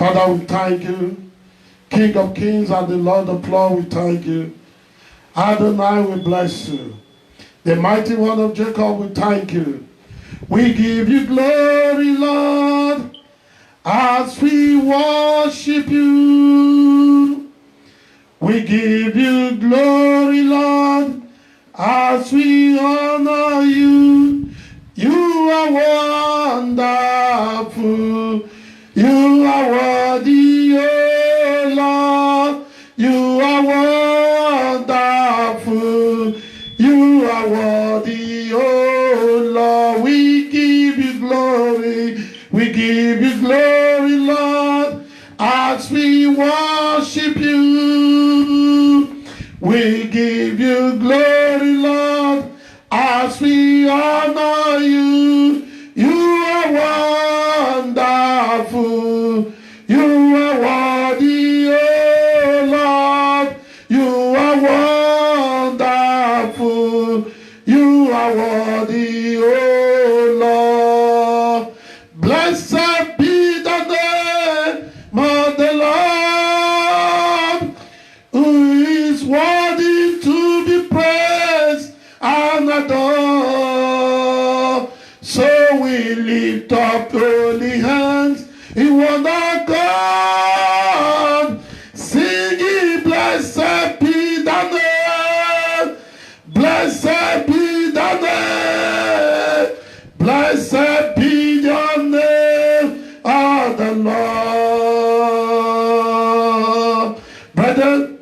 Father, we thank you. King of kings and the Lord of lords, we thank you. Adonai, we bless you. The mighty one of Jacob, we thank you. We give you glory, Lord, as we worship you. We give you glory, Lord, as we honor you. You are wonderful. You are worthy, oh Lord. You are wonderful. You are worthy, oh Lord. We give you glory. We give you glory, Lord, as we worship you. We give you glory, Lord, as we honor you. You are wonderful. You are worthy, oh Lord. You are wonderful. You are worthy, oh Lord. Blessed be the name of the Lord, who is worthy to be praised and adored. So we lift up holy hands in one accord, singing, blessed be the name, blessed be the name, blessed be your name, of the Lord. Brethren,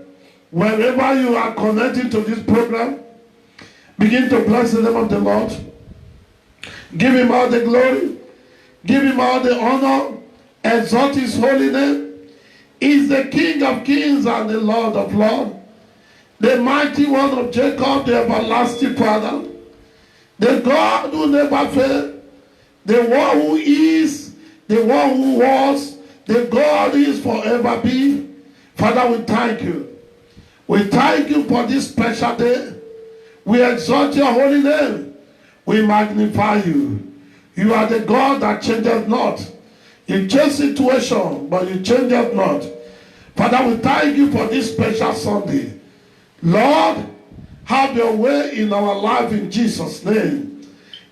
wherever you are connecting to this program, begin to bless the name of the Lord. Give him all the glory. Give him all the honor. Exalt his holy name. He is the King of kings and the Lord of lords. The mighty one of Jacob, the everlasting Father. The God who never failed. The one who is, the one who was, the God who is forever be. Father, we thank you. We thank you for this special day. We exalt your holy name. We magnify you. You are the God that changeth not. You change situation, but you changeth not. Father, we thank you for this special Sunday. Lord, have your way in our life in Jesus' name.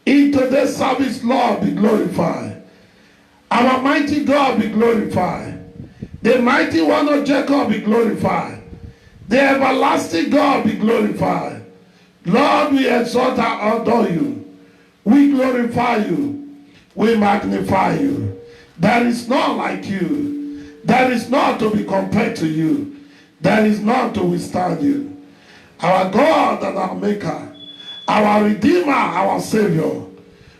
In today's service, Lord, be glorified. Our mighty God be glorified. The mighty one of Jacob be glorified. The everlasting God be glorified. Lord, we exalt and adore you. We glorify you. We magnify you. There is none like you. There is none to be compared to you. There is none to withstand you. Our God and our Maker, our Redeemer, our Savior.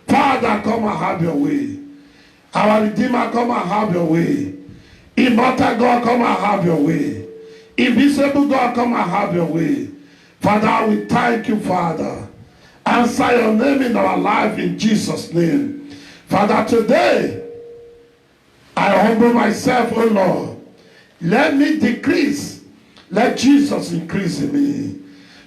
Father, come and have your way. Our Redeemer, come and have your way. Immortal God, come and have your way. Invisible God, come and have your way. Father, we thank you, Father. Answer your name in our life in Jesus' name. Father, today, I humble myself, O Lord. Let me decrease. Let Jesus increase in me.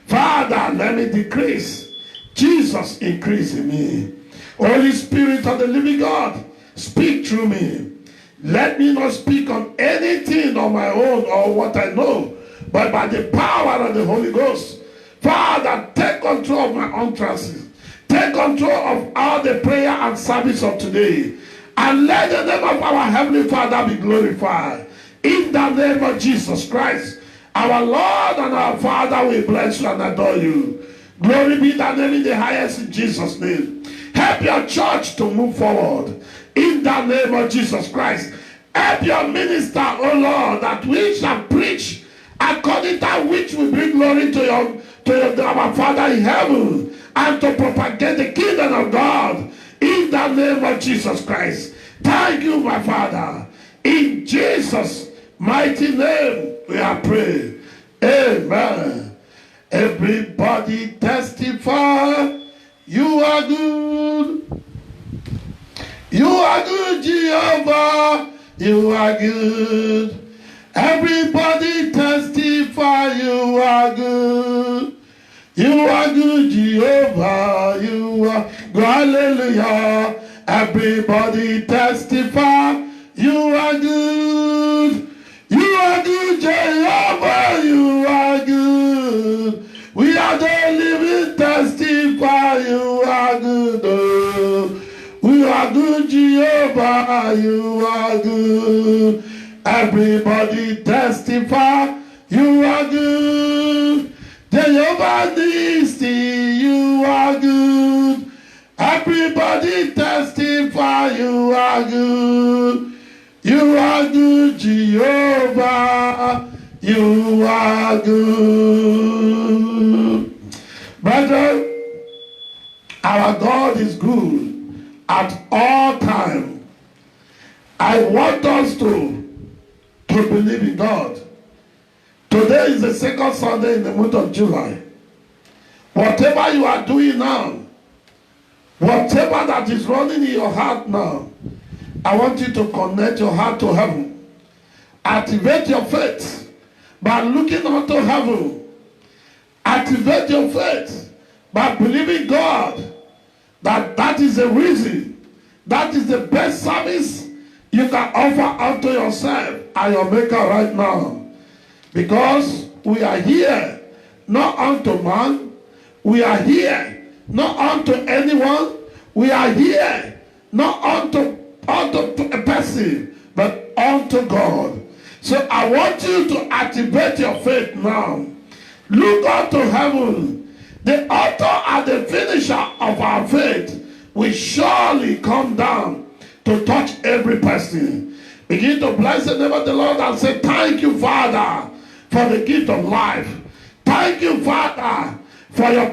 Father, let me decrease. Jesus increase in me. Holy Spirit of the living God, speak through me. Let me not speak on anything on my own or what I know, but by the power of the Holy Ghost. Father, take control of my utterances. Take control of all the prayer and service of today. And let the name of our Heavenly Father be glorified. In the name of Jesus Christ, our Lord and our Father, we bless you and adore you. Glory be thy name in the highest in Jesus' name. Help your church to move forward. In the name of Jesus Christ. Help your minister, O Lord, that we shall preach according to which we bring glory to our Father in heaven, and to propagate the kingdom of God in the name of Jesus Christ. Thank you, my Father. In Jesus' mighty name we are praying. Amen. Everybody testify, you are good. You are good, Jehovah. You are good. Everybody testify, you are good. You are good, Jehovah. You are good. Hallelujah. Everybody testify, you are good. Jehovah, you are good. Everybody testify, you are good. Jehovah Nissi, you are good. Everybody testify, you are good. You are good, Jehovah. You are good. Brethren, our God is good at all times. I want us to believe in God. Today is the second Sunday in the month of July. Whatever you are doing now, whatever that is running in your heart now, I want you to connect your heart to heaven. Activate your faith by looking unto heaven. Activate your faith by believing God. That is the reason. That is the best service you can offer unto yourself and your Maker right now. Because we are here not unto man. We are here not unto anyone. We are here not unto a person, but unto God. So I want you to activate your faith now. Look unto heaven. The author and the finisher of our faith will surely come down to touch every person. Begin to bless the name of the Lord and say, thank you, Father, for the gift of life. Thank you, Father, for the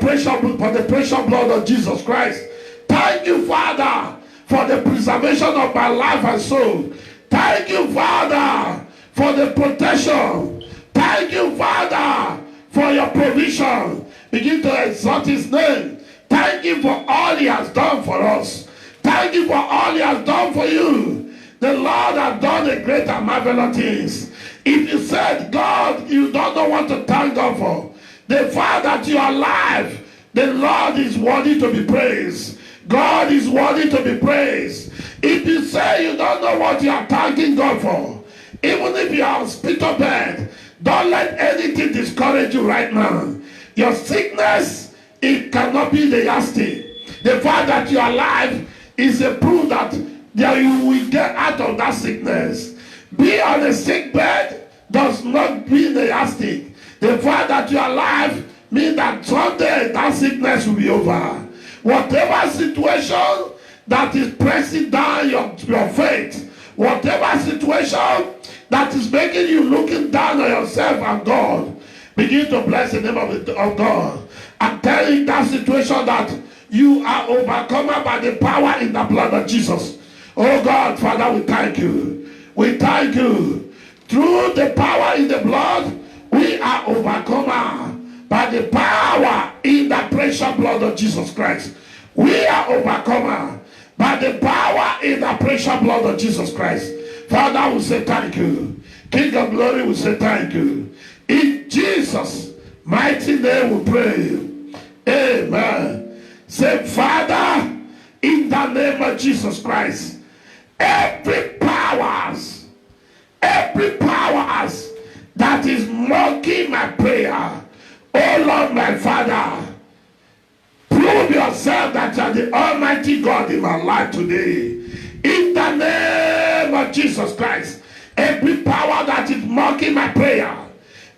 precious blood of Jesus Christ. Thank you, Father, for the preservation of my life and soul. Thank you, Father, for the protection. Thank you, Father, for your provision. Begin to exalt his name. Thank you for all he has done for us. Thank you for all he has done for you. The Lord has done a great and marvelous things. If you said, God, you don't know what to thank God for, the fact that you are alive, the Lord is worthy to be praised. God is worthy to be praised. If you say you don't know what you are thanking God for, even if you are on hospital bed, don't let anything discourage you right now. Your sickness, it cannot be the yardstick. The fact that you are alive is a proof that you will get out of that sickness. Be on a sick bed does not mean the yardstick. The fact that you are alive means that someday that sickness will be over. Whatever situation that is pressing down your faith, whatever situation that is making you looking down on yourself and God, begin to bless the name of God. I'm telling that situation that you are overcome by the power in the blood of Jesus. Oh God, Father, we thank you. We thank you. Through the power in the blood, we are overcome by the power in the precious blood of Jesus Christ. We are overcome by the power in the precious blood of Jesus Christ. Father, we say thank you. King of glory, we say thank you. In Jesus' mighty name we pray. Amen. Say, Father, in the name of Jesus Christ, every powers that is mocking my prayer, oh Lord, my Father, prove yourself that you are the Almighty God in my life today. In the name of Jesus Christ, every power that is mocking my prayer,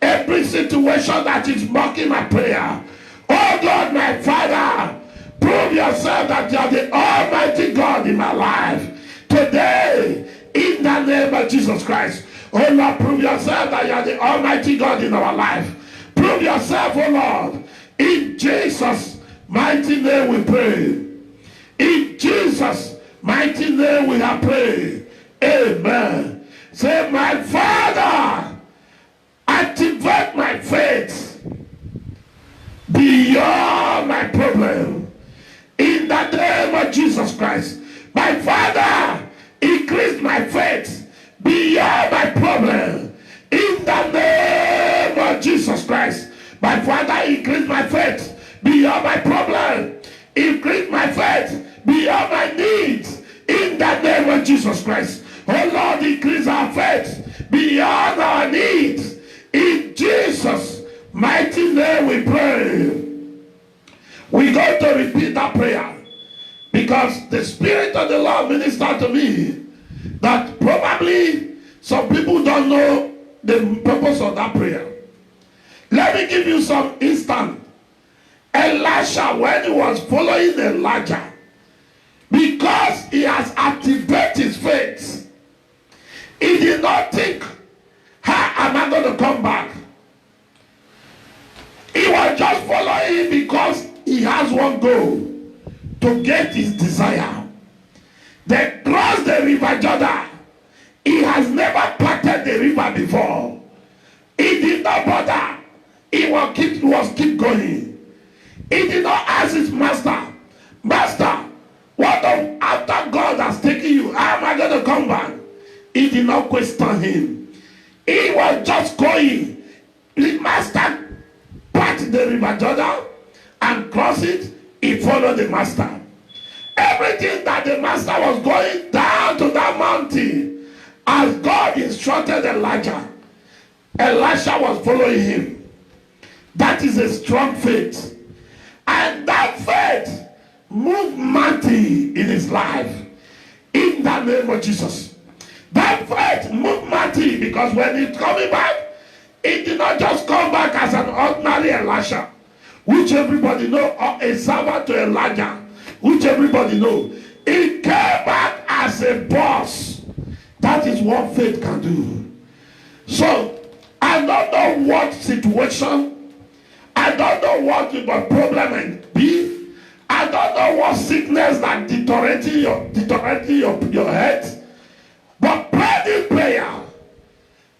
every situation that is mocking my prayer, oh God, my Father, prove yourself that you are the Almighty God in my life today. In the name of Jesus Christ, oh Lord, prove yourself that you are the Almighty God in our life. Prove yourself, oh Lord. In Jesus' mighty name we pray. In Jesus' mighty name we have prayed. Amen. Say, my Father, activate my faith beyond my problem. In the name of Jesus Christ, my Father, increase my faith beyond my problem. In the name of Jesus Christ, my Father, increase my faith beyond my problem. Increase my faith beyond my needs. In the name of Jesus Christ, oh Lord, increase our faith beyond our needs. In Jesus' mighty name we pray. We're going to repeat that prayer. Because the Spirit of the Lord ministered to me that probably some people don't know the purpose of that prayer. Let me give you some instant. Elisha, when he was following Elijah, because he has activated his faith, he did not think, how am I going to come back? He was just following him because he has one goal, to get his desire. They crossed the river Jordan. He has never parted the river before. He did not bother. He was keep going. He did not ask his master, Master, what of after God has taken you? How am I going to come back? He did not question him. He was just going. The master parted the river Jordan and crossed it. He followed the master. Everything that the master was going down to that mountain, as God instructed Elijah, Elisha was following him. That is a strong faith. And that faith moved mighty in his life. In the name of Jesus. That faith moved mighty, because when he's coming back, he did not just come back as an ordinary Elisha, which everybody know, or a servant to Elijah, which everybody know. He came back as a boss. That is what faith can do. So, I don't know what situation, I don't know what your problem and be, I don't know what sickness that deteriorating your health, but pray this prayer.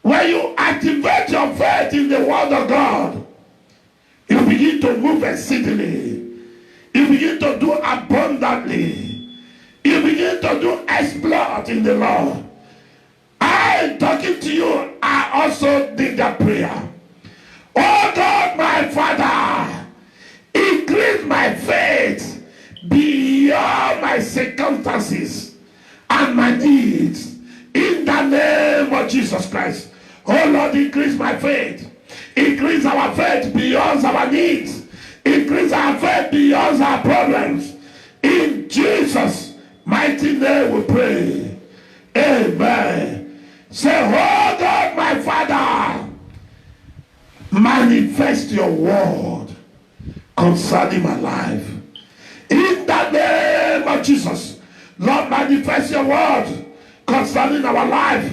When you activate your faith in the word of God, you begin to move exceedingly. You begin to do abundantly. You begin to do exploit in the Lord. I talking to you, I also did that prayer. Oh God, my Father, increase my faith beyond my circumstances and my needs. In the name of Jesus Christ. Oh Lord, increase my faith. Increase our faith beyond our needs. Increase our faith beyond our problems. In Jesus' mighty name we pray. Amen. Say, oh God, my Father, manifest your word concerning my life. In the name of Jesus, Lord, manifest your word concerning our life.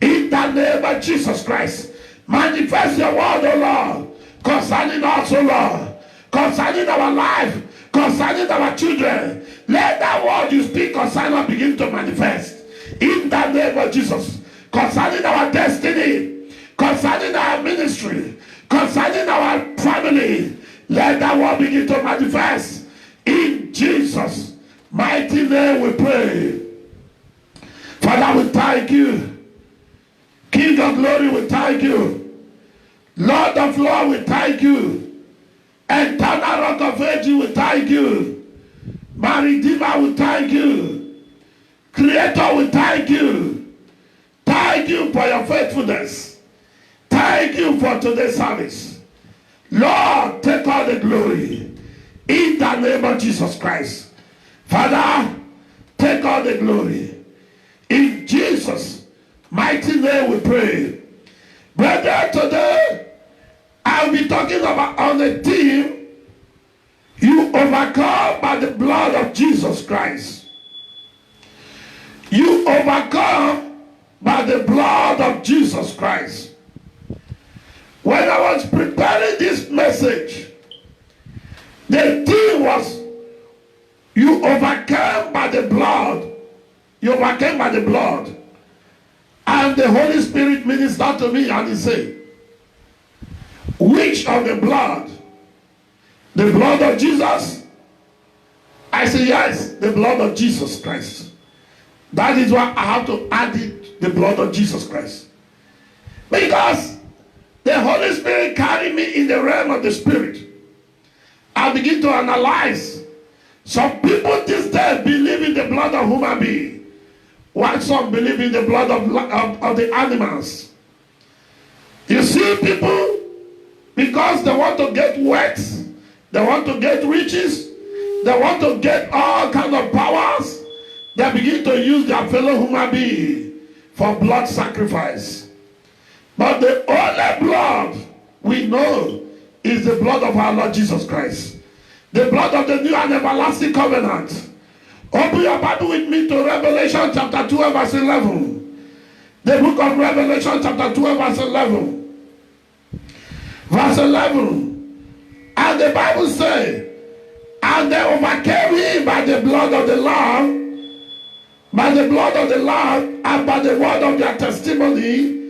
In the name of Jesus Christ, manifest your word, O Lord, concerning us, O Lord, concerning our life, concerning our children. Let that word you speak concerning us begin to manifest. In the name of Jesus, concerning our destiny, concerning our ministry, concerning our family, let that word begin to manifest. In Jesus' mighty name we pray. Father, we thank you. King of glory, we thank you. Lord of Lord, we thank you. Eternal Rock of Ages, we thank you. My Redeemer, we thank you. Creator, we thank you. Thank you for your faithfulness. Thank you for today's service. Lord, take all the glory. In the name of Jesus Christ. Father, take all the glory. In Jesus' mighty name we pray. Brother, today I'll be talking about on the theme, you overcome by the blood of Jesus Christ. You overcome by the blood of Jesus Christ. When I was preparing this message, the theme was, you overcome by the blood. You overcame by the blood. And the Holy Spirit ministered to me and he said, which of the blood? The blood of Jesus? I said, yes, the blood of Jesus Christ. That is why I have to add it, the blood of Jesus Christ. Because the Holy Spirit carried me in the realm of the Spirit. I begin to analyze. Some people this day believe in the blood of human being, while some believe in the blood of the animals. You see people, because they want to get wealth, they want to get riches, they want to get all kind of power they begin to use their fellow human being for blood sacrifice. But the only blood we know is the blood of our Lord Jesus Christ. The blood of the new and everlasting covenant. Open your Bible with me to Revelation chapter 12 verse 11. The book of Revelation chapter 12 verse 11. Verse 11. And the Bible says, and they overcame him by the blood of the Lamb, by the blood of the Lamb, and by the word of their testimony,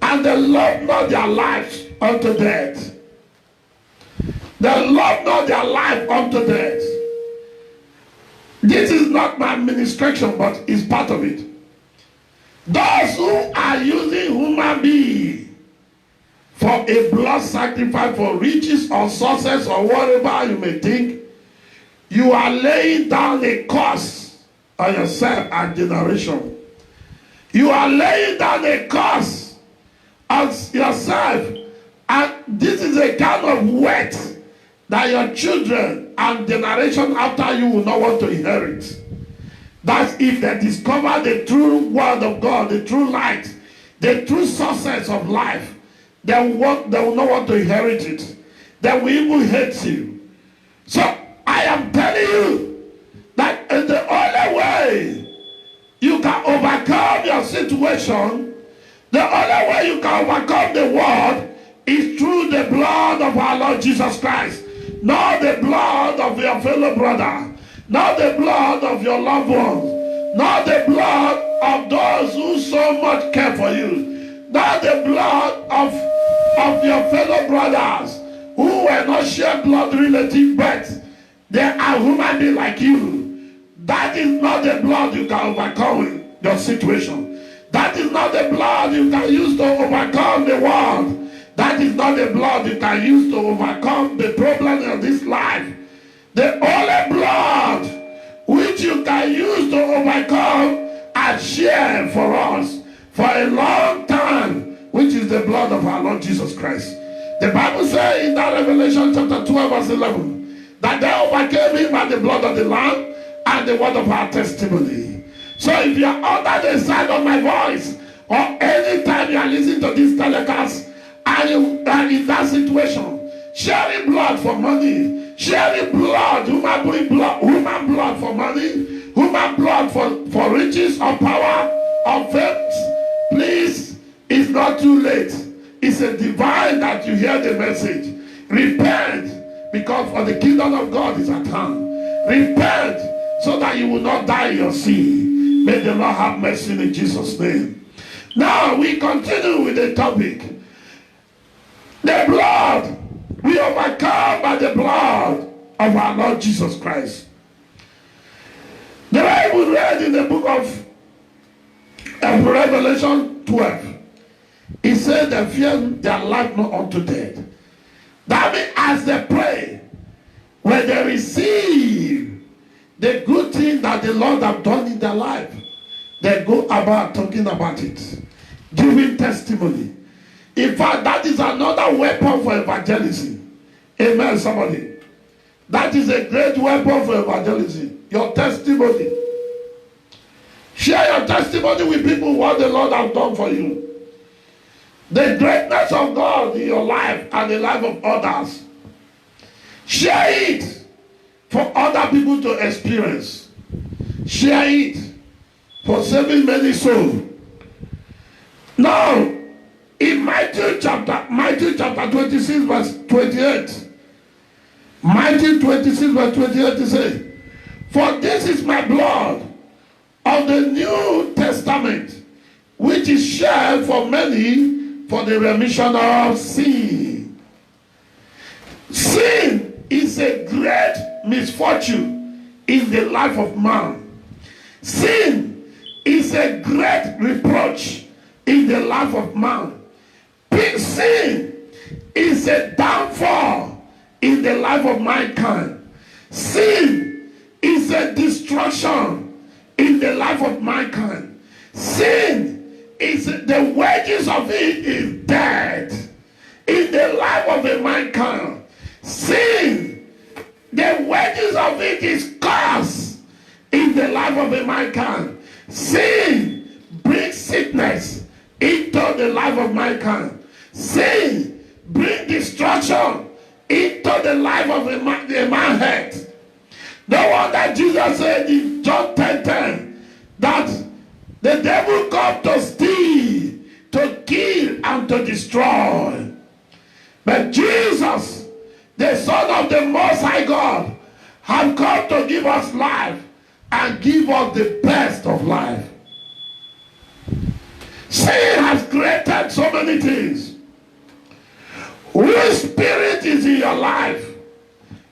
and they loved not their lives unto death. They loved not their life unto death. This is not my administration, but it's part of it. Those who are using human being for a blood sacrifice, for riches or success or whatever you may think, you are laying down a curse on yourself and generation. You are laying down a curse on yourself, and this is a kind of weight that your children and generation after you will not want to inherit. That's if they discover the true word of God, the true light, the true success of life. They will not want to inherit it. They will even hate you. So I am telling you that in the only way you can overcome your situation, the only way you can overcome the world is through the blood of our Lord Jesus Christ. Not the blood of your fellow brother, not the blood of your loved ones, not the blood of those who so much care for you, not the blood of your fellow brothers who were not shared blood relative, but they are human beings like you. That is not the blood you can overcome your situation. That is not the blood you can use to overcome the world. That is not the blood you can use to overcome the problem of this life. The only blood which you can use to overcome and share for us for a long time, which is the blood of our Lord Jesus Christ. The Bible says in that Revelation chapter 12 verse 11 that they overcame him by the blood of the Lamb and the word of our testimony. So if you are under the sound of my voice, or anytime you are listening to this telecast, and you are in that situation, sharing blood for money, sharing blood, human blood for money, human blood for riches or power or fame, please, it's not too late. It's a divine that you hear the message. Repent, because for the kingdom of God is at hand. Repent so that you will not die in your sin. May the Lord have mercy in Jesus' name. Now we continue with the topic. The blood, we overcome by the blood of our Lord Jesus Christ. The Bible read in the book of Revelation 12. It said they fear their life not unto death. That means as they pray, when they receive the good thing that the Lord have done in their life, they go about talking about it, giving testimony. In fact, that is another weapon for evangelism. Amen, somebody. That is a great weapon for evangelism. Your testimony. Share your testimony with people what the Lord has done for you. The greatness of God in your life and the life of others. Share it for other people to experience. Share it for saving many souls. Now, in Matthew chapter 26 verse 28. Matthew 26 verse 28 it says, for this is my blood of the New Testament, which is shed for many for the remission of sin. Sin is a great misfortune in the life of man. Sin is a great reproach in the life of man. Sin is a downfall in the life of mankind. Sin is a destruction in the life of mankind. Sin is the wages of it is death in the life of a mankind. Sin, the wages of it is curse in the the life of a mankind. Sin brings sickness into the life of mankind. Sin brings destruction into the life of a man's. No wonder Jesus said in John 10:10 that the devil come to steal, to kill, and to destroy. But Jesus, the Son of the Most High God, have come to give us life and give us the best of life. Sin has created so many things. Whose spirit is in your life?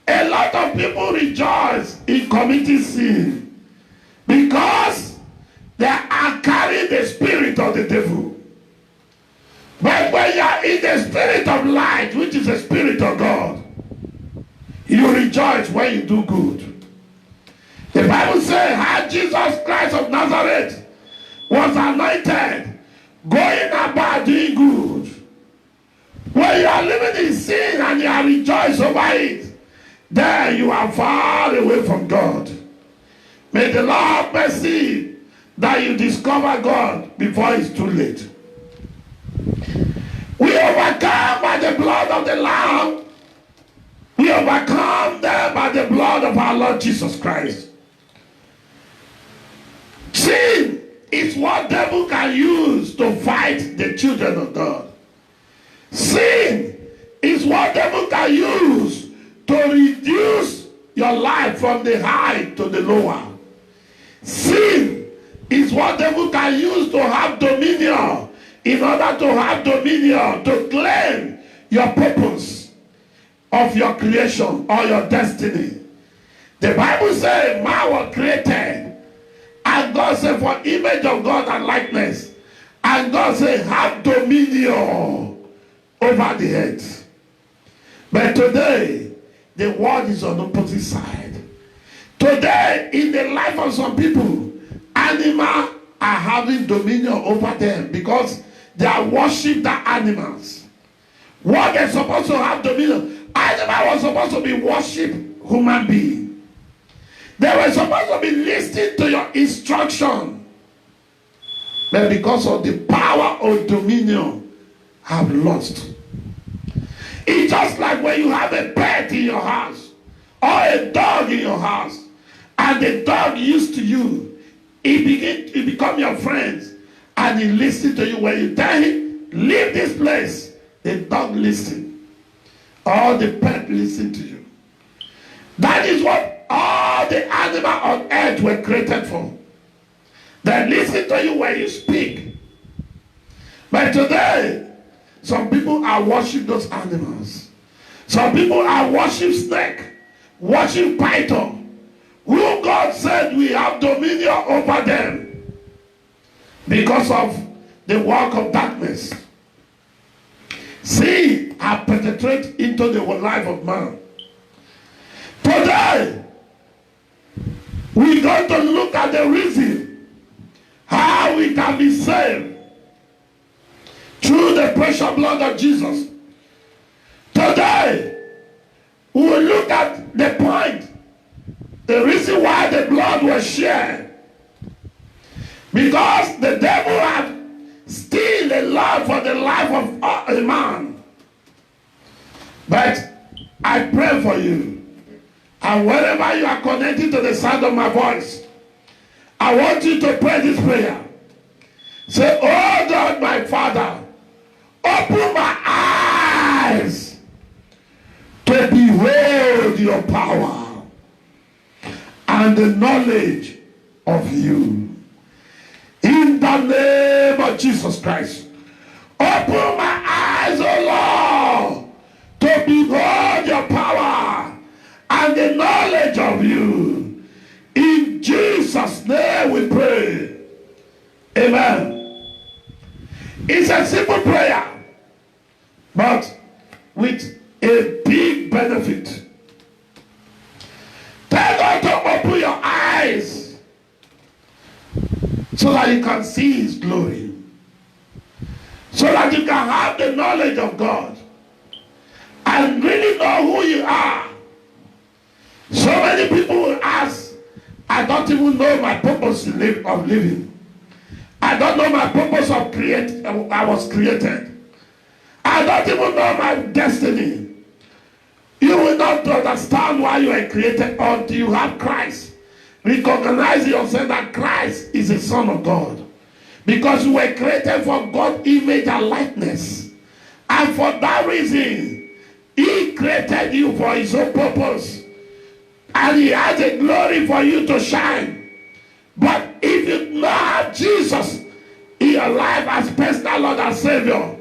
A lot of people rejoice in committing sin because they are carrying the spirit of the devil. But when you are in the spirit of light, which is the spirit of God, you rejoice when you do good. The Bible says how Jesus Christ of Nazareth was anointed, going about doing good. When you are living in sin and you are rejoicing over it, then you are far away from God. May the Lord mercy that you discover God before it's too late. We overcome by the blood of the Lamb. We overcome them by the blood of our Lord Jesus Christ. Sin is what the devil can use to fight the children of God. Sin is what the devil can use to reduce your life from the high to the lower. Sin is what the devil can use to have dominion. In order to have dominion, to claim your purpose of your creation or your destiny. The Bible says man was created, and God said for image of God and likeness. And God said have dominion over the earth. But today, the world is on the opposite side. Today, in the life of some people, animals are having dominion over them because they are worshiping the animals. What they're supposed to have dominion, animal was supposed to be worship human being. They were supposed to be listening to your instruction. But because of the power of dominion, have lost. It's just like when you have a pet in your house or a dog in your house, and the dog used to you, he become your friend, and he listen to you. When you tell him, leave this place, the dog listen. Or the pet listen to you. That is what all the animals on earth were created for. They listen to you when you speak. But today, some people are worshiping those animals. Some people are worshiping snake, worshiping python, who God said we have dominion over them because of the work of darkness. Sin has penetrated into the life of man. Today, we're going to look at the reason how we can be saved through the precious blood of Jesus. Today, we will look at the point, the reason why the blood was shed. Because the devil had still a love for the life of a man. But I pray for you. And wherever you are connected to the sound of my voice, I want you to pray this prayer. Say, oh God, my Father, open my eyes to behold your power and the knowledge of you. In the name of Jesus Christ, open my eyes, O Lord, to behold your power and the knowledge of you. In Jesus' name we pray. Amen. It's a simple prayer, but with a big benefit. Tell God to open your eyes so that you can see his glory, so that you can have the knowledge of God and really know who you are. So many people will ask, I don't even know my purpose of living. I don't know my purpose of I was created. I don't even know my destiny. You will not understand why you were created until you have Christ. Recognize yourself that Christ is the Son of God. Because you were created for God's image and likeness. And for that reason, He created you for His own purpose. And He has a glory for you to shine. But if you not have Jesus in your life as personal Lord and Savior,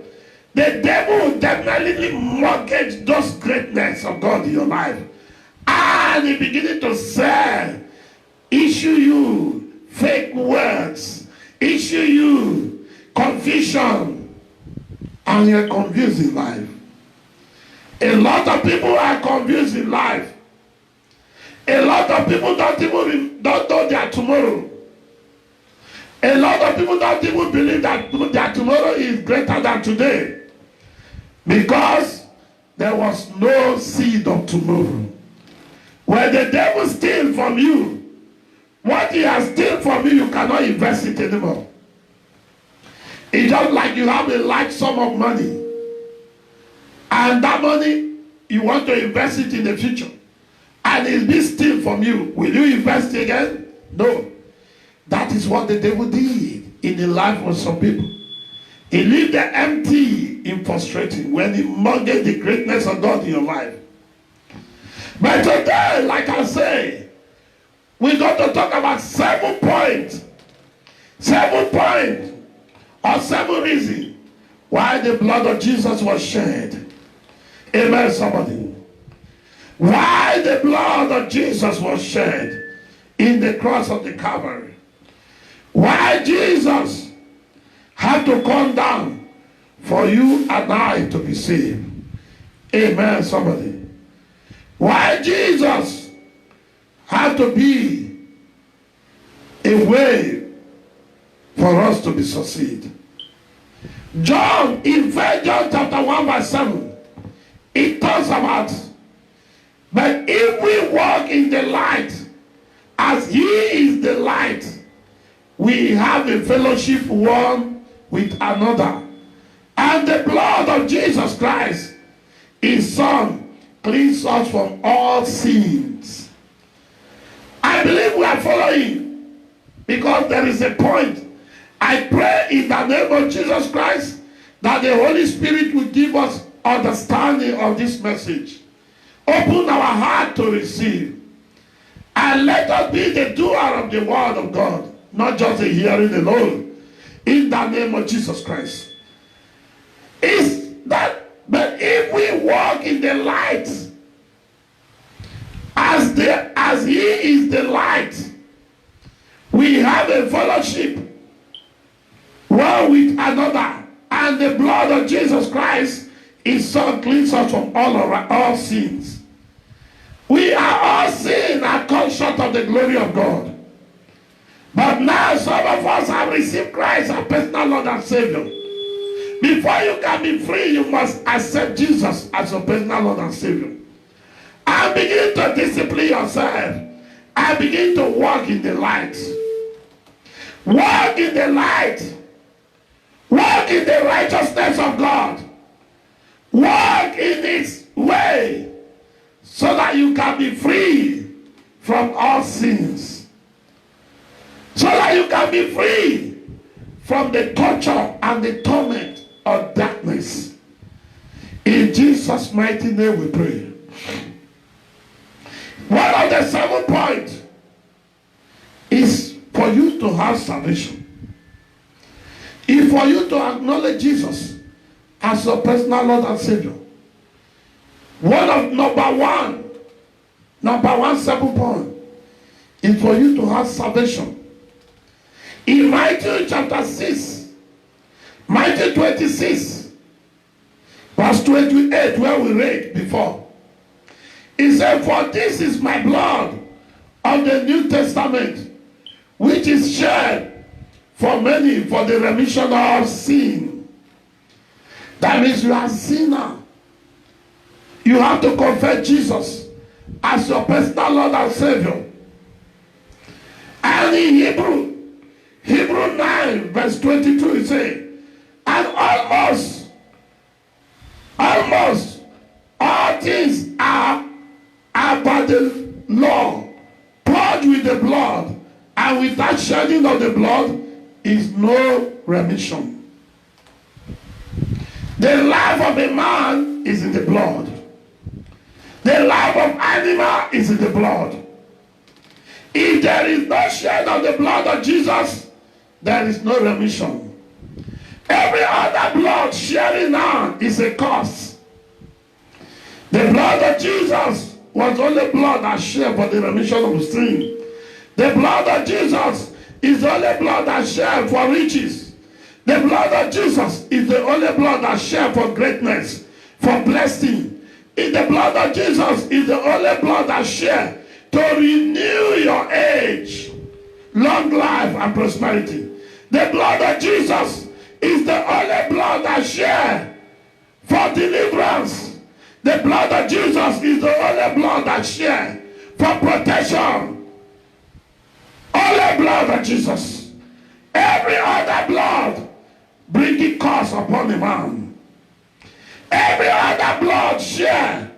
the devil will definitely mortgage those greatness of God in your life. And he beginning to say, issue you fake words, issue you confusion, and you're confused in life. A lot of people are confused in life. A lot of people don't know their tomorrow. A lot of people don't even believe that their tomorrow is greater than today. Because there was no seed of tomorrow. When the devil steals from you, what he has stolen from you, you cannot invest it anymore. It's just like you have a large sum of money. And that money, you want to invest it in the future. And it's been stolen from you. Will you invest it again? No. That is what the devil did in the life of some people. He leaves them empty in frustrating when he mortgaged the greatness of God in your life. But today, like I say, we're going to talk about 7 points. 7 points or 7 reasons why the blood of Jesus was shed. Amen, somebody. Why the blood of Jesus was shed in the cross of the Calvary. Why Jesus had to come down for you and I to be saved. Amen, somebody. Why Jesus had to be a way for us to be succeed. John, in 1 John chapter 1 verse 7, it talks about, but if we walk in the light, as He is the light, we have a fellowship one with another. And the blood of Jesus Christ, His Son, cleanses us from all sins. I believe we are following, because there is a point. I pray in the name of Jesus Christ that the Holy Spirit will give us understanding of this message. Open our heart to receive. And let us be the doer of the word of God, not just a hearing alone. In the name of Jesus Christ. Is that, but if we walk in the light, as He is the light, we have a fellowship one with another, and the blood of Jesus Christ, His Son, cleanses us from all sins. We are all sin and come short of the glory of God. But now some of us have received Christ as personal Lord and Savior. Before you can be free, you must accept Jesus as your personal Lord and Savior. And begin to discipline yourself. And begin to walk in the light. Walk in the light. Walk in the righteousness of God. Walk in His way, so that you can be free from all sins. So that you can be free from the torture and the torment of darkness. In Jesus' mighty name we pray. One of the 7 points is for you to have salvation. Is for you to acknowledge Jesus as your personal Lord and Savior. Number one 7 point is for you to have salvation. In Matthew chapter 6, Matthew 26, verse 28, where we read before, He said, for this is my blood of the New Testament, which is shed for many for the remission of sin. That means you are a sinner. You have to confess Jesus as your personal Lord and Savior. And in Hebrew 9 verse 22 it says, and almost all things are by the law, purged with the blood, and without shedding of the blood is no remission. The life of a man is in the blood. The life of animal is in the blood. If there is no shed of the blood of Jesus, there is no remission. Every other blood shedding now is a curse. The blood of Jesus was only blood that shed for the remission of sin. The blood of Jesus is the only blood that shed for riches. The blood of Jesus is the only blood that shed for greatness, for blessing. The blood of Jesus is the only blood that shed to renew your age, long life and prosperity. The blood of Jesus is the only blood that shed for deliverance. The blood of Jesus is the only blood that shed for protection. Only blood of Jesus. Every other blood bringing curse upon a man. Every other blood share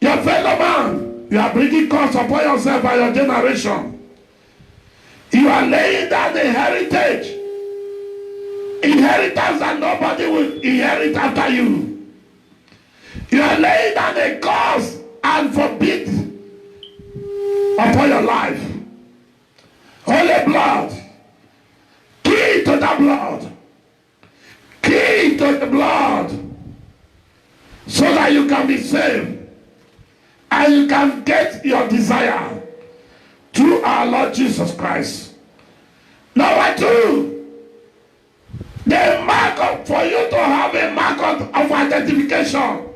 your fellow man. You are bringing curse upon yourself and your generation. You are laying down a heritage. Inheritance that nobody will inherit after you. You are laying down a curse and forbid upon your life. Holy blood. Key to the blood. Key to the blood. So that you can be saved. And you can get your desire through our Lord Jesus Christ. Number 2. The mark for you to have a mark of identification.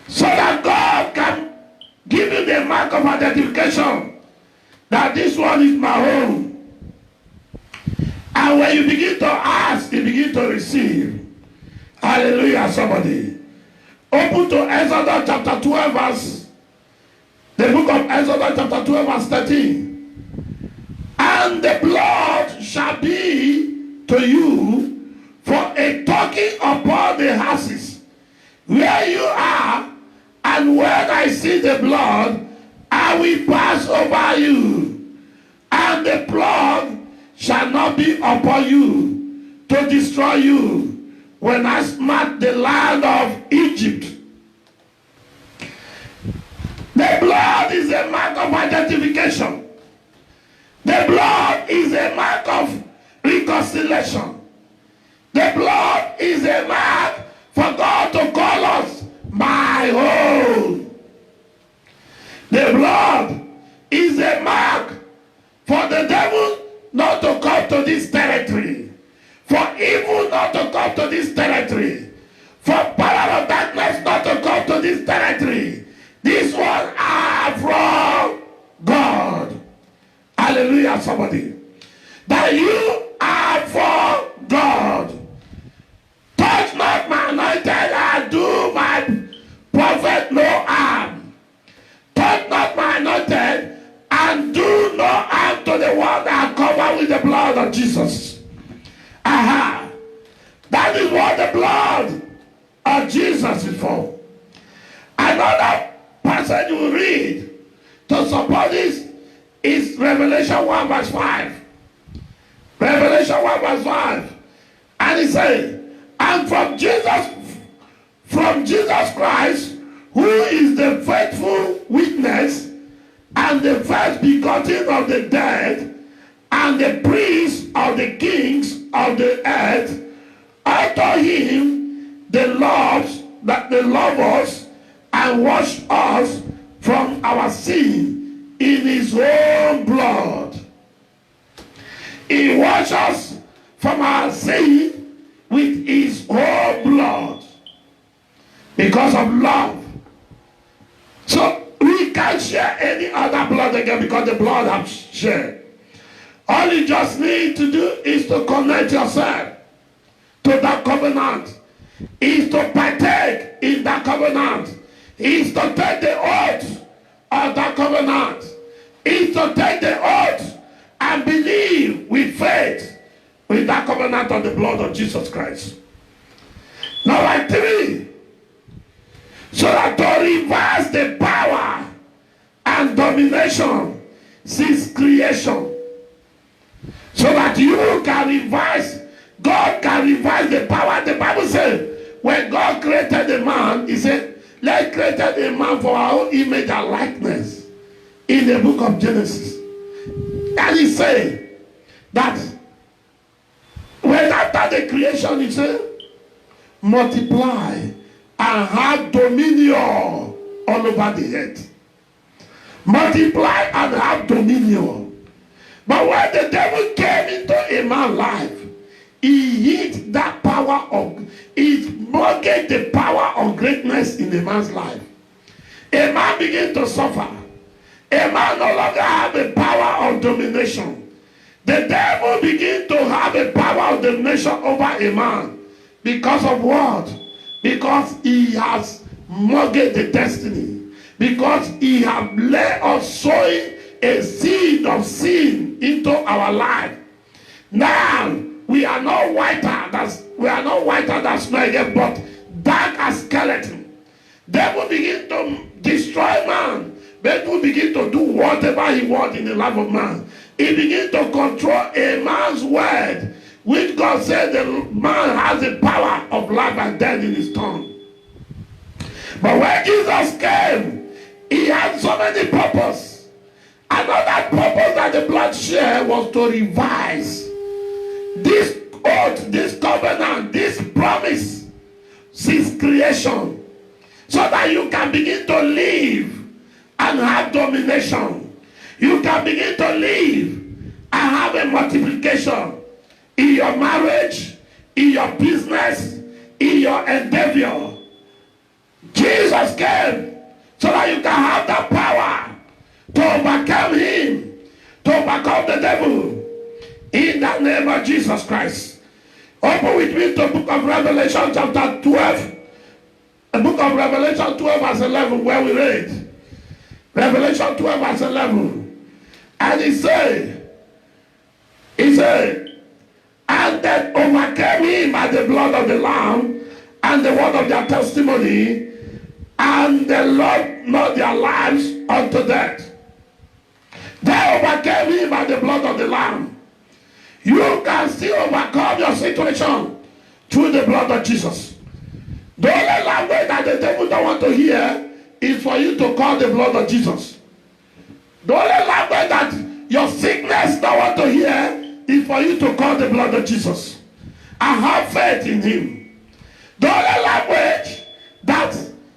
So that God can give you the mark of identification. That this one is my home. And when you begin to ask, you begin to receive. Hallelujah, somebody. Open to Exodus chapter 12 verse. The book of Exodus chapter 12 verse 13. And the blood shall be to you for a token upon the houses where you are, and when I see the blood, I will pass over you, and the blood shall not be upon you to destroy you when I smite the land of Egypt. The blood is a mark of identification. The blood is a mark of reconciliation. The blood is a mark for God to call us my own. The blood is a mark for the devil not to come to this territory, for evil not to come to this territory, for power of darkness not to come to this territory. This one are from God. Hallelujah, somebody. That you are for God. Touch not my anointed and do my prophet no harm. Touch not my anointed and do no harm to the one that covered with the blood of Jesus. Aha. That is what the blood of Jesus is for. Another passage you read to support this is Revelation 1 verse 5. Revelation 1 verse 5. And he said, and from Jesus Christ, who is the faithful witness and the first begotten of the dead and the priest of the kings of the earth, unto him the loves that they love us and wash us from our sin in his own blood. He washed us from our sin with his own blood because of love. So we can't share any other blood again because the blood has shared. All you just need to do is to connect yourself to that covenant, is to partake in that covenant, is to take the oath of that covenant, is to take the oath and believe with faith with that covenant of the blood of Jesus Christ. Number 3, so that to reverse the power and domination since creation, so that you can reverse, God can reverse the power. The Bible says when God created a man, he said, let's create a man for our own image and likeness in the book of Genesis. And he said that when after the creation, he said, multiply and have dominion all over the earth. Multiply and have dominion. But when the devil came into a man's life, he hid that power of, he mortgaged the power of greatness in a man's life. A man began to suffer. A man no longer have a power of domination. The devil begin to have a power of domination over a man. Because of what? Because he has mortgaged the destiny. Because he has led us sowing a seed of sin into our life. Now we are not whiter than snow again, but dark as skeleton. Devil begin to destroy man. Devil begin to do whatever he wants in the life of man. He begin to control a man's word, which God said the man has the power of life and death in his tongue. But when Jesus came, he had so many purposes. Another purpose that the blood shared was to revise this oath, this covenant, this promise since creation, so that you can begin to live and have domination. You can begin to live and have a multiplication in your marriage, in your business, in your endeavor. Jesus came so that you can have that power to overcome him, to overcome the devil. In the name of Jesus Christ. Open with me to the book of Revelation chapter 12. The book of Revelation 12 verse 11, where we read. Revelation 12 verse 11. And he said, and that overcame him by the blood of the Lamb and the word of their testimony, and they loved not their lives unto death. They overcame him by the blood of the Lamb. You can still overcome your situation through the blood of Jesus. The only language that the devil don't want to hear is for you to call the blood of Jesus. The only language that your sickness don't want to hear is for you to call the blood of Jesus and have faith in him. The only language that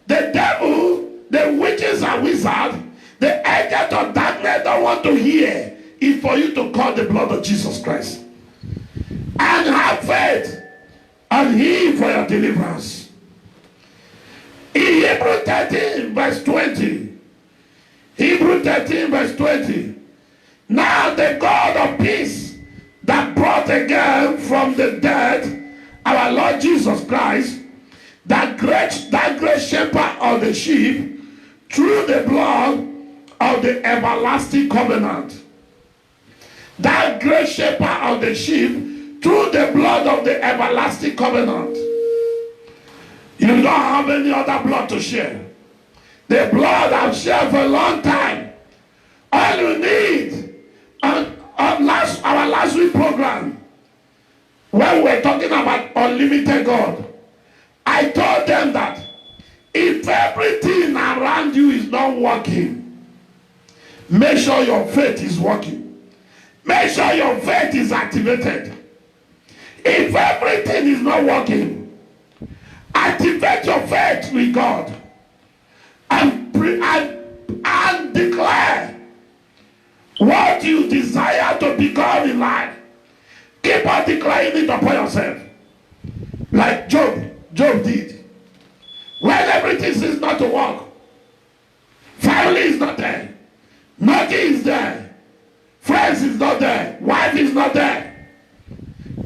the devil, the witches and wizards, the agent of darkness don't want to hear is for you to call the blood of Jesus Christ and have faith on him for your deliverance. In Hebrew 13 verse 20, Hebrew 13 verse 20, now the God of peace that brought again from the dead our Lord Jesus Christ, that great shepherd of the sheep, through the blood of the everlasting covenant. That great shepherd of the sheep, through the blood of the everlasting covenant. You don't have any other blood to share. The blood I've shared for a long time. All you need, on our last week program, when we were talking about unlimited God, I told them that if everything around you is not working, make sure your faith is working. Make sure your faith is activated. If everything is not working, activate your faith with God and declare what you desire to become in life. Keep on declaring it upon yourself. Like Job did. When everything seems not to work, family is not there, nothing is there, friends is not there, wife is not there,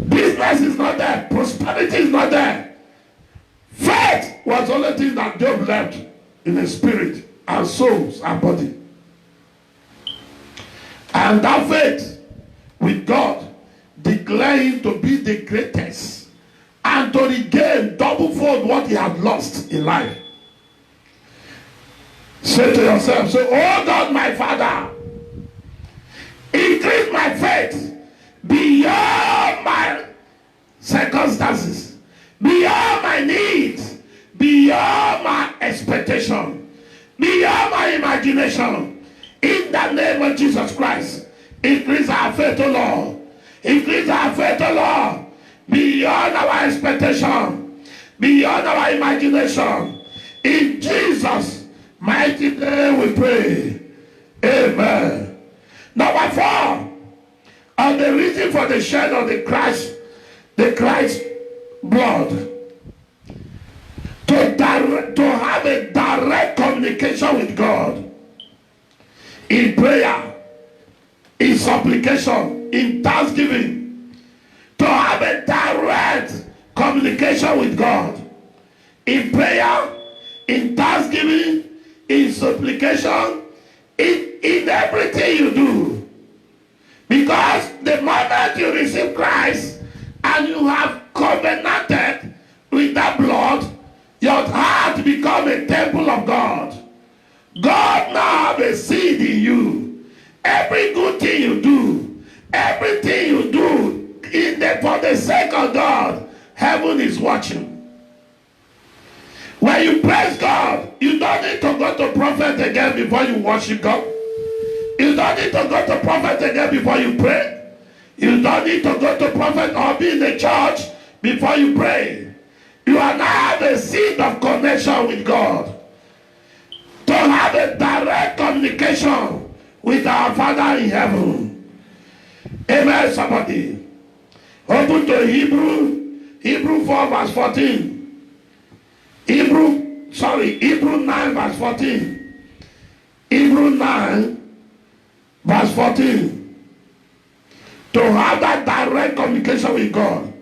business is not there, prosperity is not there. Faith was the only thing that Job left in his spirit and soul and body. And that faith with God, declare him to be the greatest and to regain double-fold what he had lost in life. Say to yourself, say, oh God, my Father, increase my faith beyond my circumstances, beyond my needs, beyond my expectation, beyond my imagination. In the name of Jesus Christ, increase our faith, O Lord. Increase our faith, O Lord, beyond our expectation, beyond our imagination. In Jesus' mighty name we pray. Amen. Number 4, and the reason for the shed of the Christ blood, to have a direct communication with God in prayer, in supplication, in thanksgiving, to have a direct communication with God in prayer, in thanksgiving, in supplication, in everything you do. Because the moment you receive Christ and you have covenanted with that blood, your heart becomes a temple of God. God now have a seed in you. Every good thing you do, everything you do for the sake of God, heaven is watching. When you praise God, you don't need to go to prophet again before you worship God. You don't need to go to prophet again before you pray. You don't need to go to prophet or be in the church before you pray. You are now have a seed of connection with God. To have a direct communication with our Father in heaven. Amen, somebody. Open to Hebrew 4 verse 14. Hebrew 9 verse 14. Hebrew 9 verse 14. To have that direct communication with God.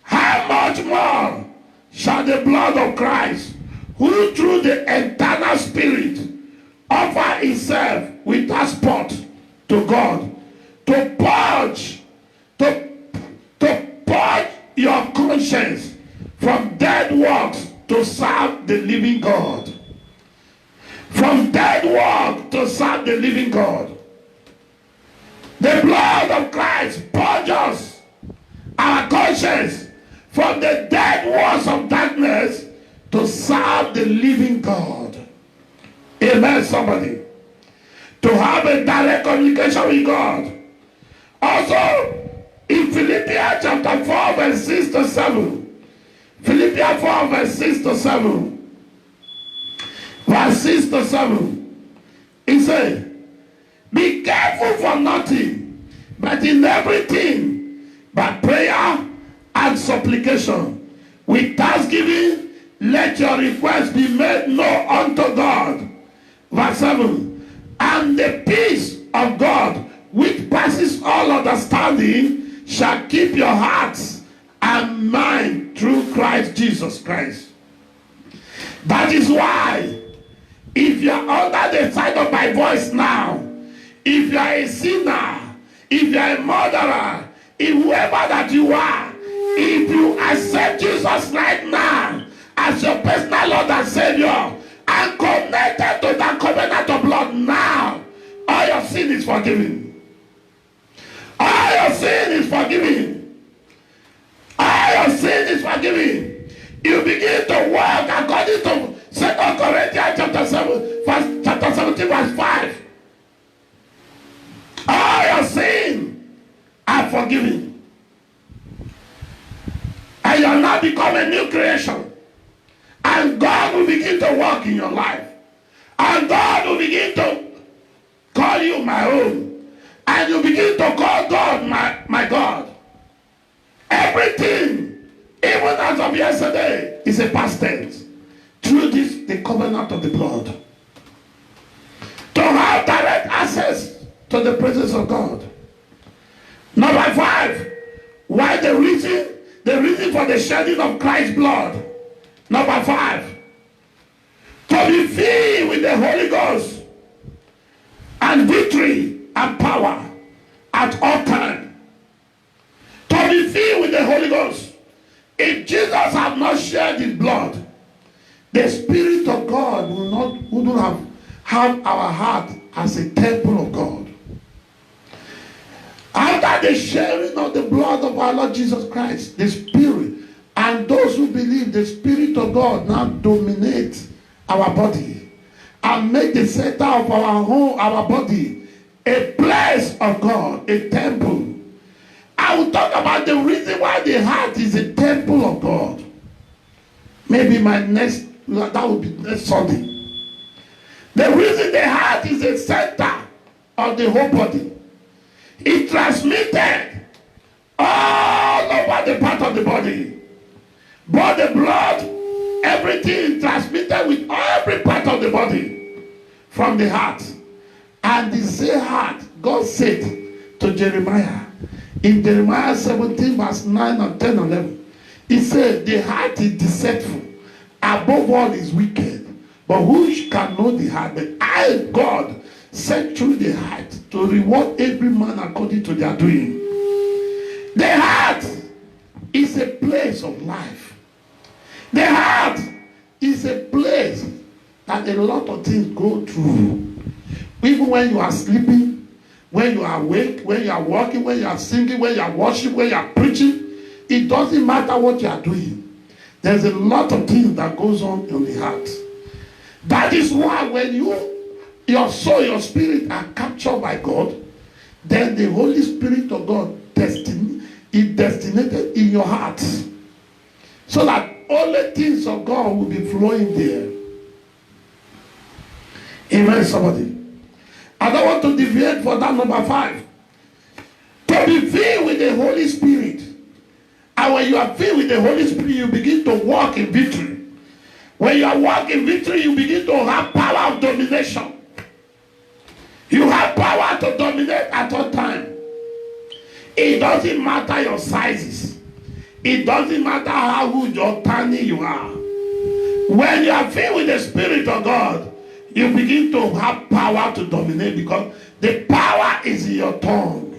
How much more shall the blood of Christ, who through the eternal Spirit offer himself without spot to God, to purge your conscience from dead works to serve the living God. From dead works to serve the living God. The blood of Christ purges our conscience from the dead works of darkness to serve the living God. Amen, somebody. To have a direct communication with God. Also, in Philippians chapter 4 verse 6 to 7. Philippians 4 verse 6 to 7. Verse 6 to 7. He said, be careful for nothing, but in everything, by prayer and supplication, with thanksgiving, let your requests be made known unto God. Verse 7. And the peace of God, which passes all understanding, shall keep your hearts and mind through Christ Jesus Christ. That is why, if you are under the sound of my voice now, if you are a sinner, if you are a murderer, if whoever that you are, if you accept Jesus right now as your personal Lord and Savior and connected to that covenant of blood now, all your sin is forgiven. All your sin is forgiven. All your sin is forgiven. You begin to walk according to 2 Corinthians chapter 17 verse 5. All your sin are forgiven. And you are now become a new creation. And God will begin to work in your life. And God will begin to call you my own. And you begin to call God my God. Everything, even as of yesterday, is a past tense. Through this, the covenant of the blood. To have direct access to the presence of God. Number 5, why the reason for the shedding of Christ's blood. Number 5, to be filled with the Holy Ghost and victory and power at all times. Holy Ghost. If Jesus had not shed his blood, the Spirit of God wouldn't have our heart as a temple of God. After the sharing of the blood of our Lord Jesus Christ, the Spirit, and those who believe, the Spirit of God now dominates our body and make the center of our home, our body, a place of God, a temple. I will talk about the reason why the heart is a temple of God. Maybe that will be next Sunday. The reason the heart is a center of the whole body. It transmitted all over the part of the body. But the blood, everything is transmitted with every part of the body from the heart. And the same heart, God said to Jeremiah, in Jeremiah 17 verse 9 and 10 and 11, he said, the heart is deceitful, above all is wicked, but who can know the heart? But I, God, sent through the heart to reward every man according to their doing. The heart is a place of life. The heart is a place that a lot of things go through. Even when you are sleeping, when you are awake, when you are walking, when you are singing, when you are worshiping, when you are preaching, it doesn't matter what you are doing. There's a lot of things that goes on in the heart. That is why when your soul, your spirit are captured by God, then the Holy Spirit of God is destinated in your heart. So that only things of God will be flowing there. Amen, somebody. I don't want to deviate for that number 5. To be filled with the Holy Spirit. And when you are filled with the Holy Spirit, you begin to walk in victory. When you are walking in victory, you begin to have power of domination. You have power to dominate at all time. It doesn't matter your sizes. It doesn't matter how good or tiny you are. When you are filled with the Spirit of God, you begin to have power to dominate because the power is in your tongue.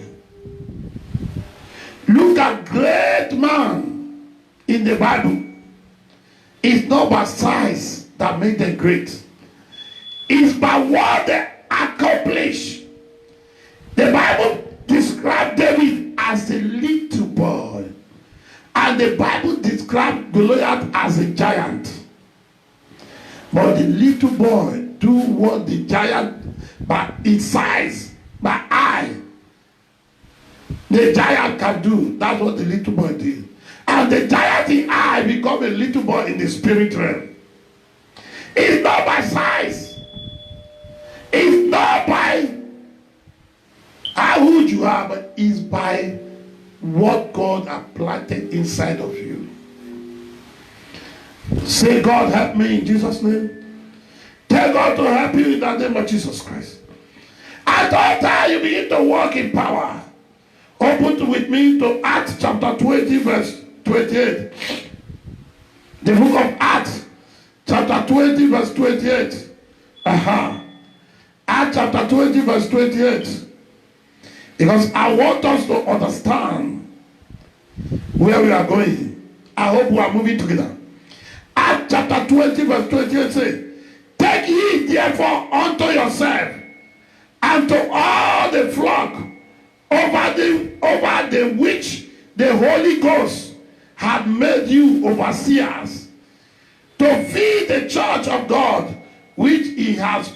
Look at great man in the Bible. It's not by size that made them great. It's by what they accomplish. The Bible described David as a little boy. And the Bible described Goliath as a giant. But the little boy do what the giant, by its size, by eye, the giant can do. That's what the little boy did. And the giant in eye become a little boy in the spirit realm. It's not by size. It's not by how good you are, but it's by what God has planted inside of you. Say, God, help me in Jesus' name. Tell God to help you in the name of Jesus Christ. At all times you begin to walk in power. Open with me to Acts chapter 20 verse 28. The book of Acts chapter 20 verse 28. Acts chapter 20 verse 28. Because I want us to understand where we are going. I hope we are moving together. Acts chapter 20 verse 28 says, take heed therefore unto yourself and to all the flock over the which the Holy Ghost had made you overseers, to feed the church of God which he has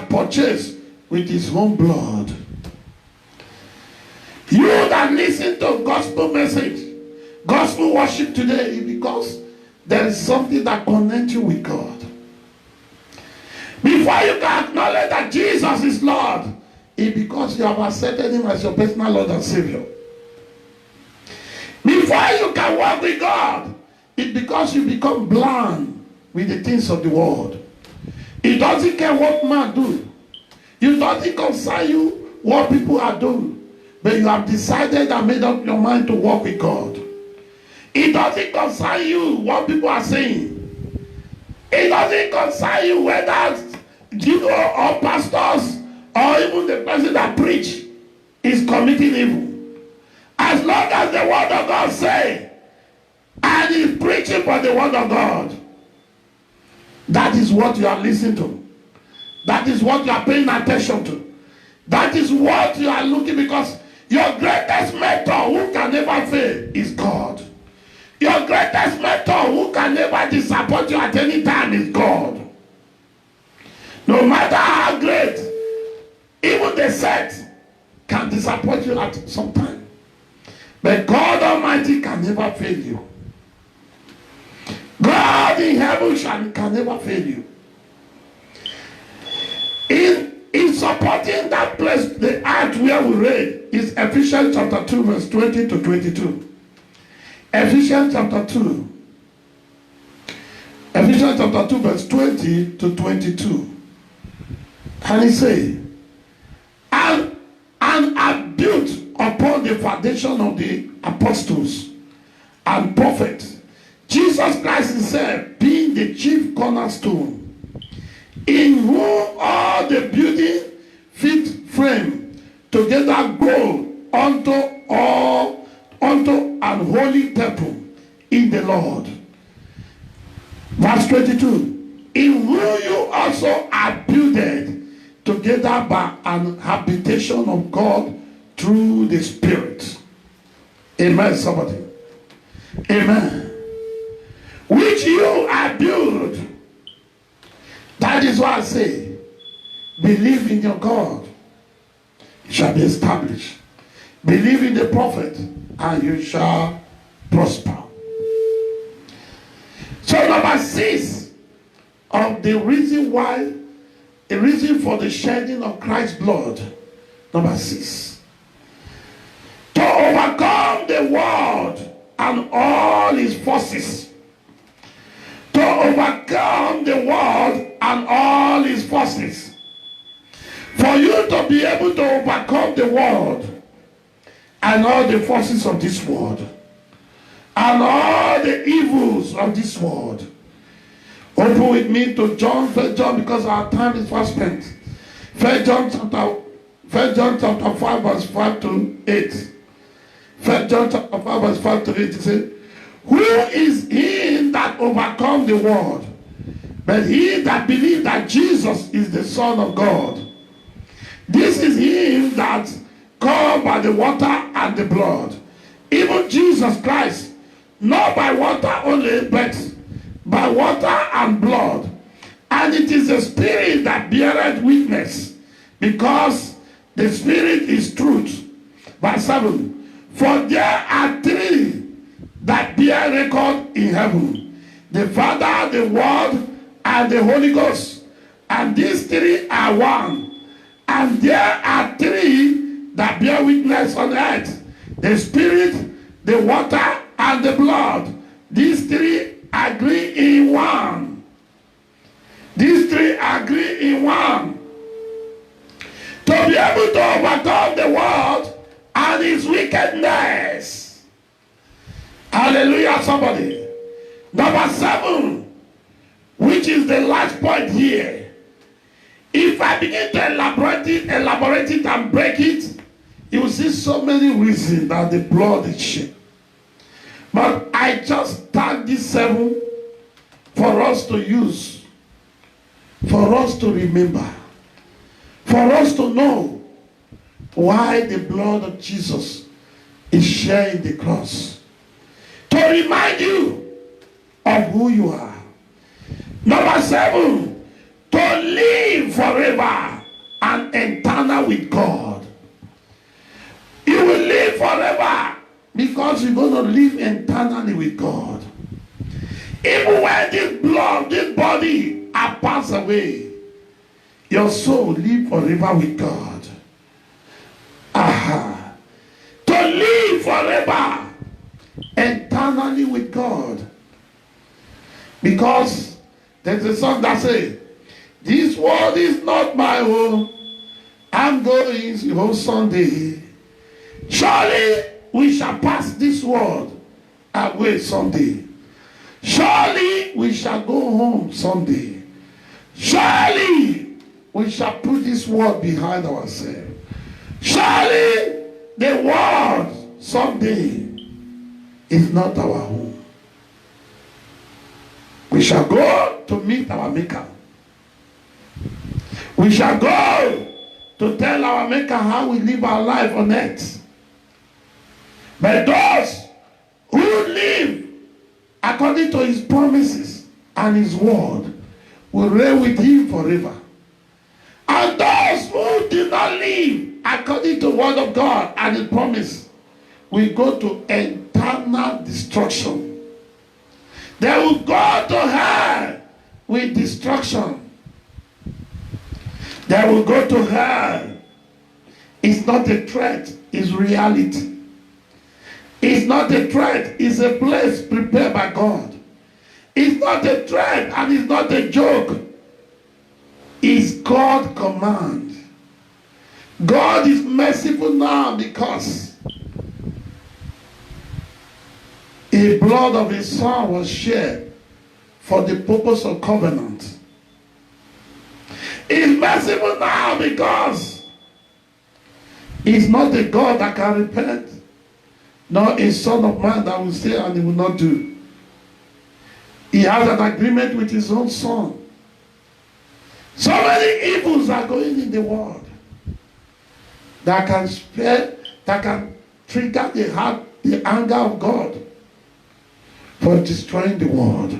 purchased with his own blood. You that listen to gospel message, gospel worship today, is because there is something that connects you with God. Before you can acknowledge that Jesus is Lord, it's because you have accepted him as your personal Lord and Savior. Before you can walk with God, it's because you become blind with the things of the world. It doesn't care what man do. It doesn't concern you what people are doing. But you have decided and made up your mind to walk with God. It doesn't concern you what people are saying. It doesn't concern you whether you or pastors or even the person that preach is committing evil. As long as the word of God say, and he's preaching for the word of God, that is what you are listening to. That is what you are paying attention to. That is what you are looking, because your greatest mentor who can never fail is God. Your greatest mentor who can never disappoint you at any time is God. No matter how great, even the set can disappoint you at some time. But God Almighty can never fail you. God in heaven can never fail you. In supporting that place, the act where we read is Ephesians chapter 2 verse 20 to 22. Ephesians chapter 2. Ephesians chapter 2 verse 20 to 22. And he says, and are built upon the foundation of the apostles and prophets, Jesus Christ himself being the chief cornerstone, in whom all the building fit frame together grow unto an holy temple in the Lord. Verse 22. In whom you also are builded together by an habitation of God through the Spirit. Amen, somebody. Amen. Which you are built. That is why I say, believe in your God, it shall be established. Believe in the prophet, and you shall prosper. So number 6 of the reason why, the reason for the shedding of Christ's blood, number 6, to overcome the world and all its forces. To overcome the world and all its forces. For you to be able to overcome the world and all the forces of this world and all the evils of this world. Open with me to John, 1 John, because our time is fast spent. 1 John chapter 5 verse 5 to 8. 1 John chapter 5 verse 5 to 8, it says, who is he that overcome the world, but he that believes that Jesus is the Son of God? This is him that called by the water and the blood, even Jesus Christ, not by water only, but by water and blood. And it is the Spirit that beareth witness, because the Spirit is truth. Verse 7. For there are 3 that bear record in heaven, the Father, the Word, and the Holy Ghost. And these 3 are one. And there are 3 that bear witness on earth, the Spirit, the water, and the blood. These 3 agree in one. These 3 agree in one. To be able to overcome the world and its wickedness. Hallelujah, somebody. Number 7, which is the last point here. If I begin to elaborate it and break it, you will see so many reasons that the blood is shed. But I just tag this 7 for us to use, for us to remember, for us to know why the blood of Jesus is shed in the cross. To remind you of who you are. Number 7, to live forever and eternal with God. You will live forever because you're going to live eternally with God. Even when this blood, this body are passed away, your soul will live forever with God. Aha. To live forever eternally with God. Because there's a song that says, this world is not my home, I'm going home someday. Surely we shall pass this world away someday. Surely we shall go home someday. Surely we shall put this world behind ourselves. Surely the world someday is not our home. We shall go to meet our Maker. We shall go to tell our Maker how we live our life on earth. But those who live according to his promises and his word will reign with him forever. And those who do not live according to the word of God and his promise will go to eternal destruction. They will go to hell with destruction. They will go to hell. It's not a threat, it's reality. It's not a threat, it's a place prepared by God. It's not a threat and it's not a joke. It's God's command. God is merciful now because the blood of his son was shed for the purpose of covenant. He's merciful now because he's not a God that can repent, nor a son of man that will say and he will not do. He has an agreement with his own son. So many evils are going in the world that can spare, that can trigger the anger of God for destroying the world.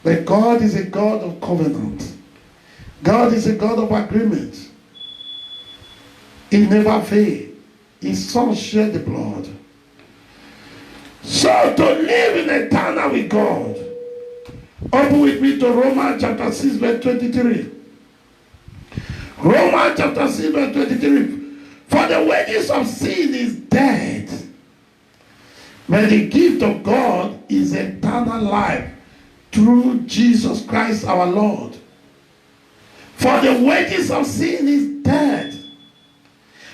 But God is a God of covenant. God is a God of agreement. He never fails. His son shed the blood. So to live in eternal with God. Open with me to Romans chapter 6 verse 23. Romans chapter 6 verse 23. For the wages of sin is death, but the gift of God is eternal life through Jesus Christ our Lord. For the wages of sin is death.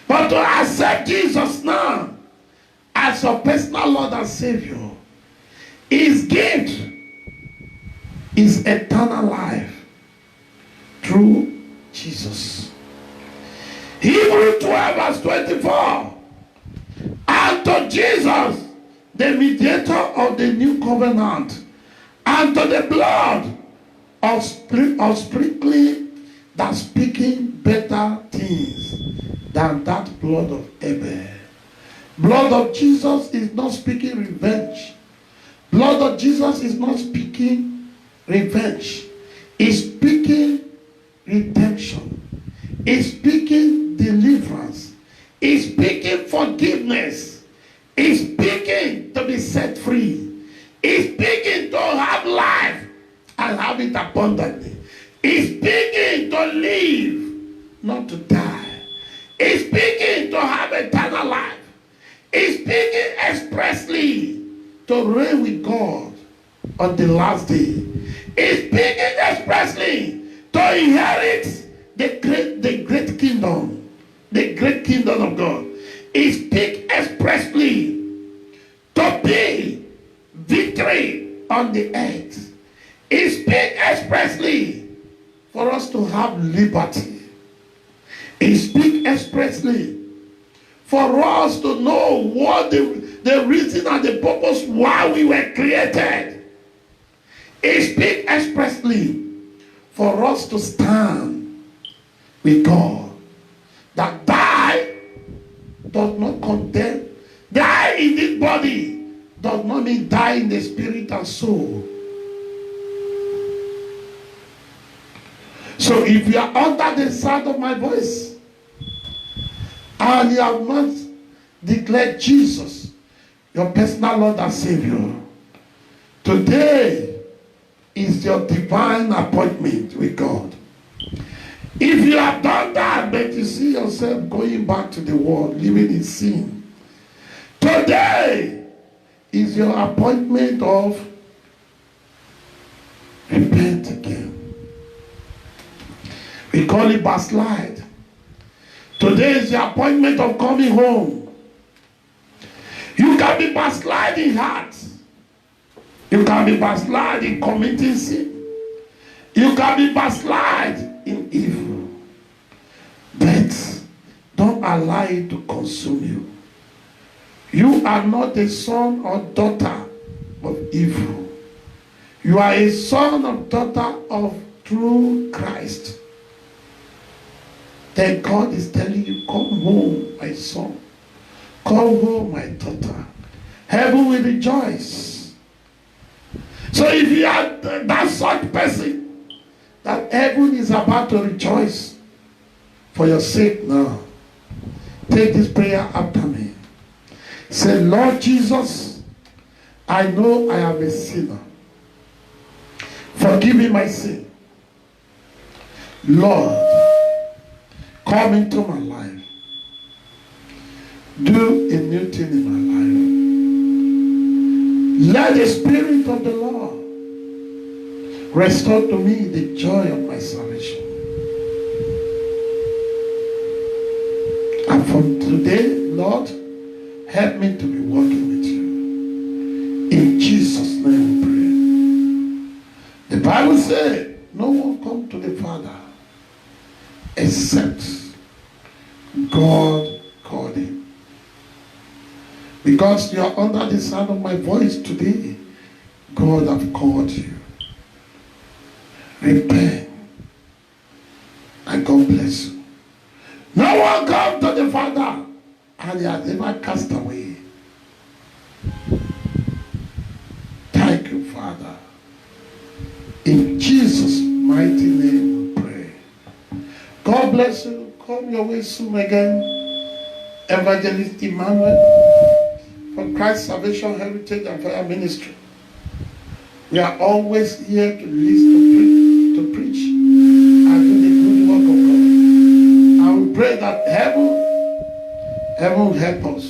But to accept Jesus now as your personal Lord and Savior, his gift is eternal life through Jesus. Hebrews 12 verse 24. And to Jesus, the mediator of the new covenant, and to the blood of sprinkling that speaking better things than that blood of Abel. Blood of Jesus is not speaking revenge. Blood of Jesus is not speaking revenge. It's speaking redemption. It's speaking deliverance. It's speaking forgiveness. It's speaking to be set free. It's speaking to have life and have it abundantly. It's speaking to live, not to die. It's speaking to have eternal life. It's speaking expressly to reign with God on the last day. It's speaking expressly to inherit the great kingdom, the great kingdom of God. It speaks expressly to be victory on the earth. It speaks expressly for us to have liberty. It speaks expressly for us to know what the reason and the purpose why we were created. It speaks expressly for us to stand with God. That die does not condemn. Die in this body does not mean die in the spirit and soul. So if you are under the sound of my voice and you have not declared Jesus your personal Lord and Savior, today is your divine appointment with God. If you have done that, but you see yourself going back to the world, living in sin, today is your appointment of repent again. We call it backslide. Today is the appointment of coming home. You can be backslide in heart. You can be backslide in committing sin. You can be backslide in evil. But don't allow it to consume you. You are not a son or daughter of evil. You are a son or daughter of true Christ. Then God is telling you, come home, my son. Come home, my daughter. Heaven will rejoice. So if you are that such person, that heaven is about to rejoice for your sake now, take this prayer after me. Say, Lord Jesus, I know I am a sinner. Forgive me my sin. Lord, come into my life. Do a new thing in my life. Let the Spirit of the Lord restore to me the joy of my salvation. And from today, Lord, help me to be walking with you. In Jesus' name we pray. The Bible says, no one comes to the Father except God called him. Because you are under the sound of my voice today, God have called you. Repent. And God bless you. No one comes to the Father and he has never cast away. Thank you, Father. In Jesus' mighty name we pray. God bless you. Come your way soon again. Evangelist Emmanuel from Christ Salvation Heritage and Fire Ministry. We are always here to listen, to preach and do the good work of God. I will pray that heaven will help us